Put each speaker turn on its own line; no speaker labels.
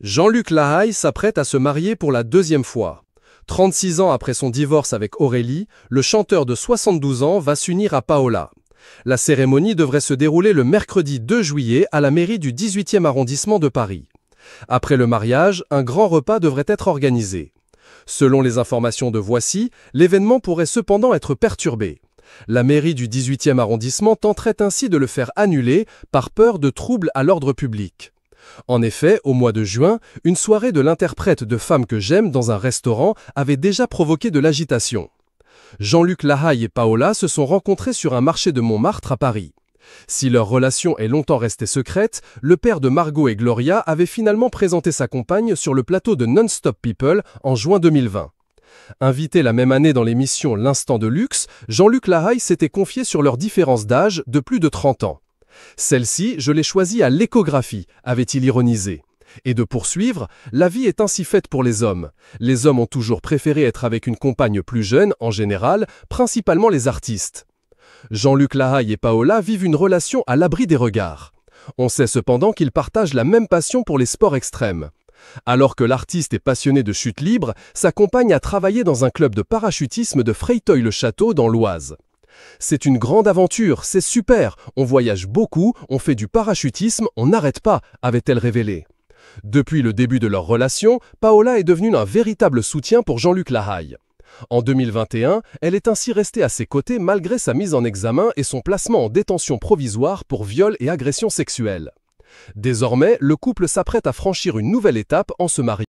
Jean-Luc Lahaye s'apprête à se marier pour la deuxième fois. 36 ans après son divorce avec Aurélie, le chanteur de 72 ans va s'unir à Paola. La cérémonie devrait se dérouler le mercredi 2 juillet à la mairie du 18e arrondissement de Paris. Après le mariage, un grand repas devrait être organisé. Selon les informations de Voici, l'événement pourrait cependant être perturbé. La mairie du 18e arrondissement tenterait ainsi de le faire annuler par peur de troubles à l'ordre public. En effet, au mois de juin, une soirée de l'interprète de Femme que j'aime dans un restaurant avait déjà provoqué de l'agitation. Jean-Luc Lahaye et Paola se sont rencontrés sur un marché de Montmartre à Paris. Si leur relation est longtemps restée secrète, le père de Margot et Gloria avait finalement présenté sa compagne sur le plateau de Non-Stop People en juin 2020. Invité la même année dans l'émission L'Instant de Luxe, Jean-Luc Lahaye s'était confié sur leur différence d'âge de plus de 30 ans. Celle-ci, je l'ai choisie à l'échographie, avait-il ironisé. Et de poursuivre, la vie est ainsi faite pour les hommes. Les hommes ont toujours préféré être avec une compagne plus jeune, en général, principalement les artistes. Jean-Luc Lahaye et Paola vivent une relation à l'abri des regards. On sait cependant qu'ils partagent la même passion pour les sports extrêmes. Alors que l'artiste est passionné de chute libre, sa compagne a travaillé dans un club de parachutisme de Freyteuil-le-Château dans l'Oise. C'est une grande aventure, c'est super, on voyage beaucoup, on fait du parachutisme, on n'arrête pas, avait-elle révélé. Depuis le début de leur relation, Paola est devenue un véritable soutien pour Jean-Luc Lahaye. En 2021, elle est ainsi restée à ses côtés malgré sa mise en examen et son placement en détention provisoire pour viol et agression sexuelle. Désormais, le couple s'apprête à franchir une nouvelle étape en se mariant.